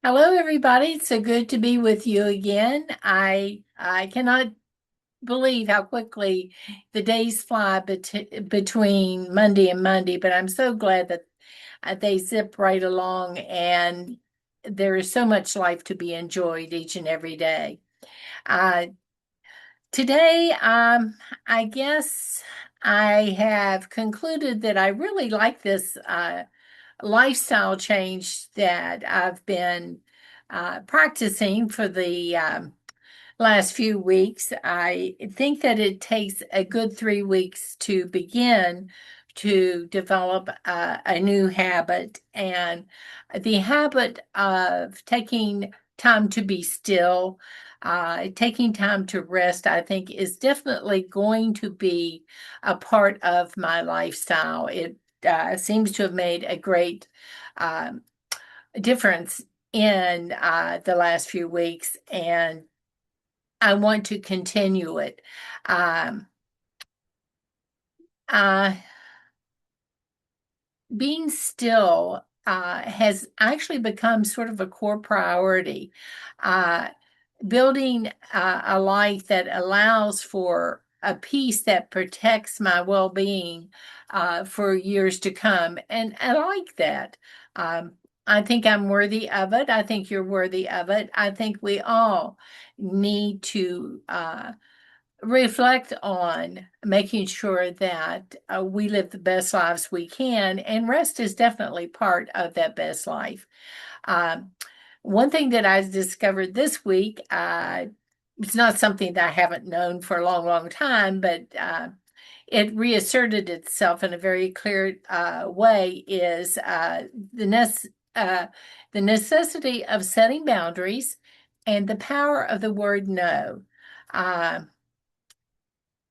Hello, everybody. It's so good to be with you again. I cannot believe how quickly the days fly between Monday and Monday, but I'm so glad that they zip right along and there is so much life to be enjoyed each and every day. Uh, Today, I guess I have concluded that I really like this lifestyle change that I've been practicing for the last few weeks. I think that it takes a good 3 weeks to begin to develop a new habit. And the habit of taking time to be still, taking time to rest, I think is definitely going to be a part of my lifestyle. It seems to have made a great um, difference in the last few weeks, and I want to continue it. Um, uh, Being still has actually become sort of a core priority. Uh, Building a life that allows for a peace that protects my well-being for years to come. And I like that. Um, I think I'm worthy of it. I think you're worthy of it. I think we all need to reflect on making sure that we live the best lives we can, and rest is definitely part of that best life. Um, One thing that I discovered this week, it's not something that I haven't known for a long, long time, but it reasserted itself in a very clear way, is uh, the necessity of setting boundaries and the power of the word no. Um,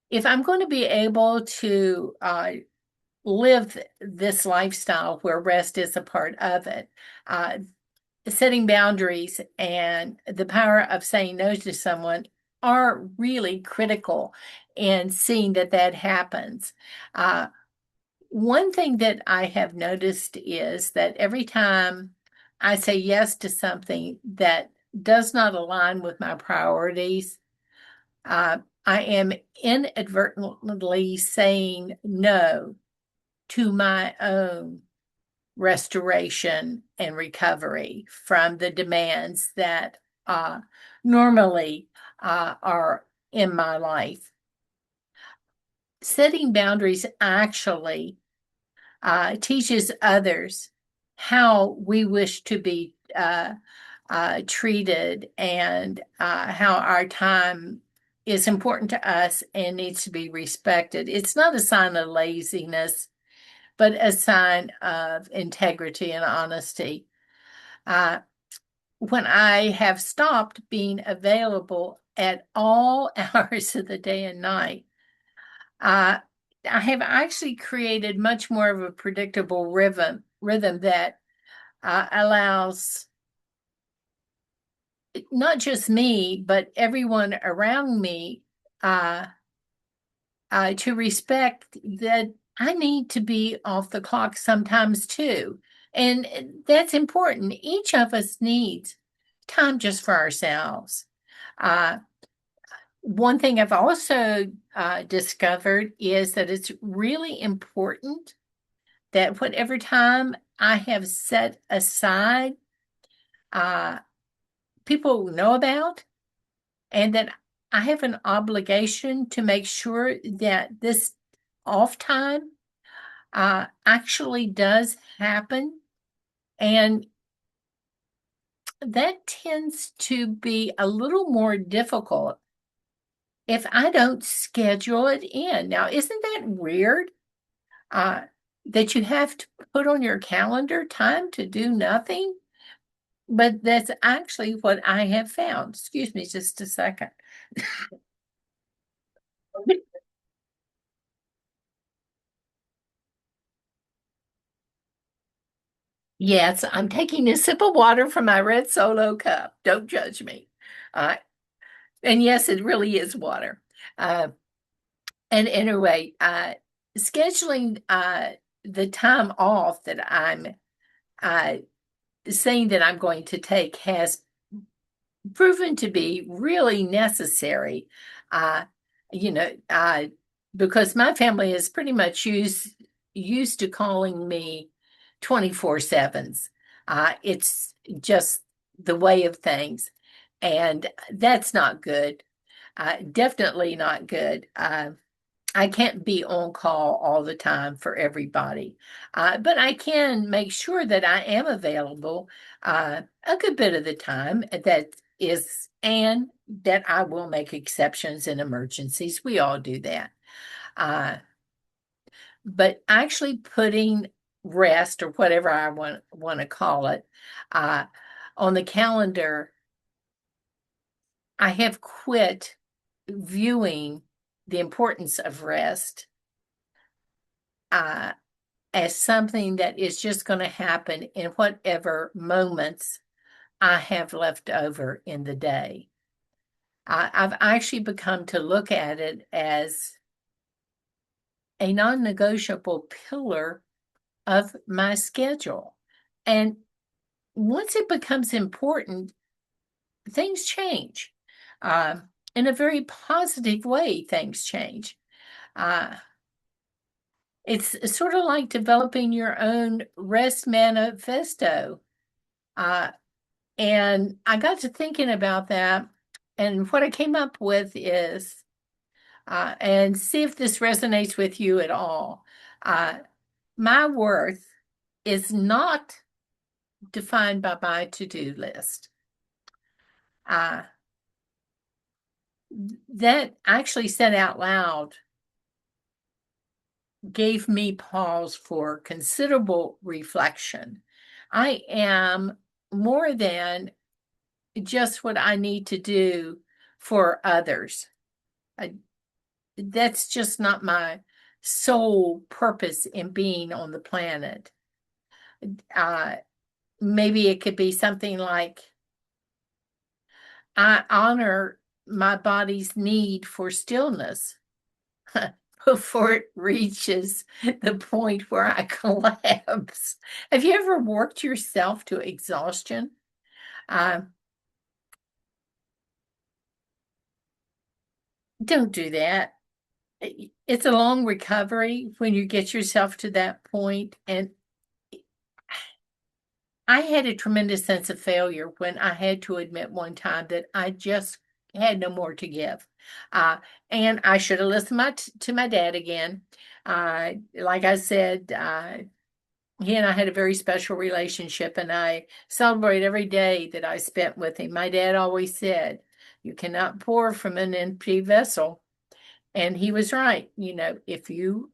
if I'm going to be able to live this lifestyle where rest is a part of it, uh, setting boundaries and the power of saying no to someone are really critical in seeing that that happens. Uh, One thing that I have noticed is that every time I say yes to something that does not align with my priorities, uh, I am inadvertently saying no to my own restoration and recovery from the demands that normally are in my life. Setting boundaries actually teaches others how we wish to be treated, and how our time is important to us and needs to be respected. It's not a sign of laziness, but a sign of integrity and honesty. Uh, when I have stopped being available at all hours of the day and night, uh, I have actually created much more of a predictable rhythm that allows not just me, but everyone around me uh, to respect that I need to be off the clock sometimes too. And that's important. Each of us needs time just for ourselves. Uh, One thing I've also discovered is that it's really important that whatever time I have set aside, uh, people know about, and that I have an obligation to make sure that this off time actually does happen. And that tends to be a little more difficult if I don't schedule it in. Now, isn't that weird? Uh, that you have to put on your calendar time to do nothing? But that's actually what I have found. Excuse me just a second. Yes, I'm taking a sip of water from my red Solo cup. Don't judge me. Uh, and yes, it really is water. Uh, and anyway, scheduling the time off that I'm uh, saying that I'm going to take has proven to be really necessary. Uh, you know, because my family is pretty much used to calling me 24/7s. It's just the way of things, and that's not good. Definitely not good. I can't be on call all the time for everybody, but I can make sure that I am available a good bit of the time. And that I will make exceptions in emergencies. We all do that. Uh, but actually putting rest or whatever I want to call it uh, on the calendar, I have quit viewing the importance of rest uh, as something that is just going to happen in whatever moments I have left over in the day. I've actually become to look at it as a non negotiable pillar of my schedule. And once it becomes important, things change. Uh, in a very positive way, things change. Uh, it's sort of like developing your own rest manifesto. Uh, and I got to thinking about that. And what I came up with is, and see if this resonates with you at all. Uh, my worth is not defined by my to-do list. Uh, that actually said out loud gave me pause for considerable reflection. I am more than just what I need to do for others. That's just not my sole purpose in being on the planet. Uh, Maybe it could be something like I honor my body's need for stillness before it reaches the point where I collapse. Have you ever worked yourself to exhaustion? Uh, don't do that. It's a long recovery when you get yourself to that point. And I had a tremendous sense of failure when I had to admit one time that I just had no more to give. Uh, and I should have listened to my dad again. Like I said, he and I had a very special relationship, and I celebrate every day that I spent with him. My dad always said, "You cannot pour from an empty vessel." And he was right. If you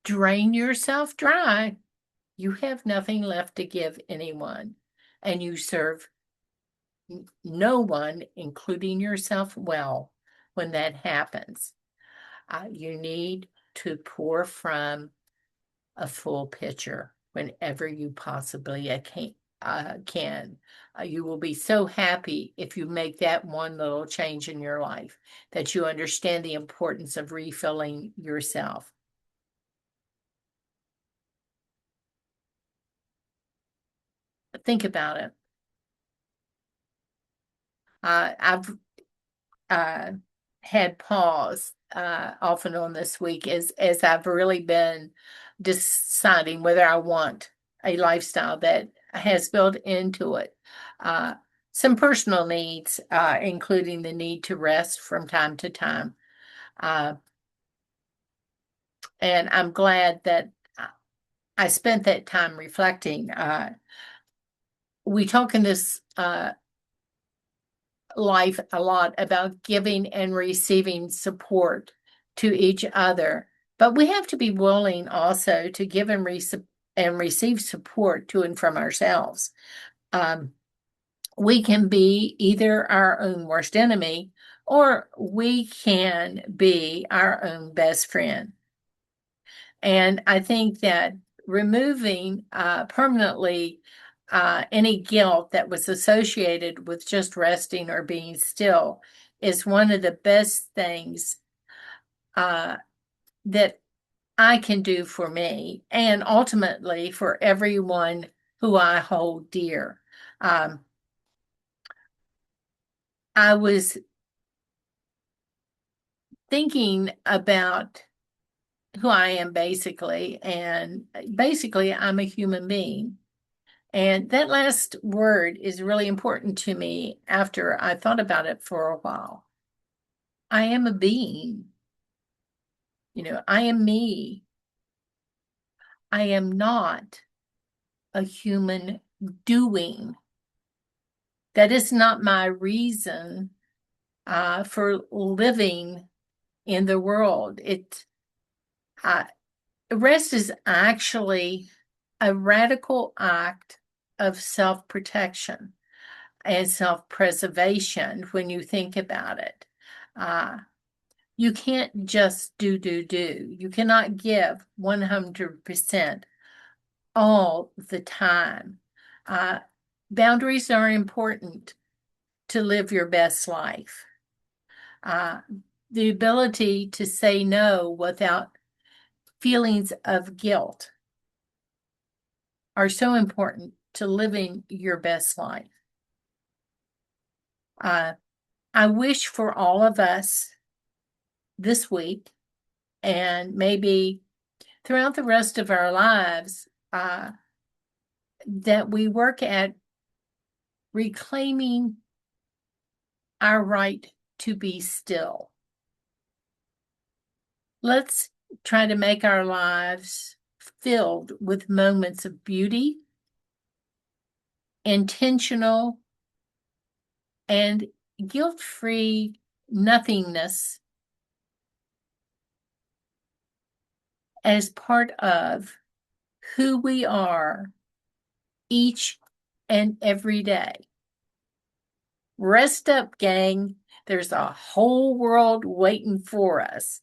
drain yourself dry, you have nothing left to give anyone, and you serve no one, including yourself, well when that happens. You need to pour from a full pitcher whenever you possibly can. You will be so happy if you make that one little change in your life, that you understand the importance of refilling yourself. Think about it. I've uh, had pause off and on this week as I've really been deciding whether I want a lifestyle that has built into it uh, some personal needs, including the need to rest from time to time. Uh, and I'm glad that I spent that time reflecting. We talk in this life a lot about giving and receiving support to each other, but we have to be willing also to give and receive support to and from ourselves. We can be either our own worst enemy, or we can be our own best friend. And I think that removing permanently any guilt that was associated with just resting or being still is one of the best things that I can do for me, and ultimately for everyone who I hold dear. Um, I was thinking about who I am basically, and basically, I'm a human being. And that last word is really important to me after I thought about it for a while. I am a being. I am me. I am not a human doing. That is not my reason for living in the world. Uh, Rest is actually a radical act of self-protection and self-preservation when you think about it. Uh, you can't just do. You cannot give 100% all the time. Uh, Boundaries are important to live your best life. Uh, the ability to say no without feelings of guilt are so important to living your best life. Uh, I wish for all of us this week and maybe throughout the rest of our lives that we work at reclaiming our right to be still. Let's try to make our lives filled with moments of beauty, intentional, and guilt-free nothingness as part of who we are each and every day. Rest up, gang. There's a whole world waiting for us.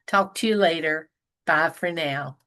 Talk to you later. Bye for now.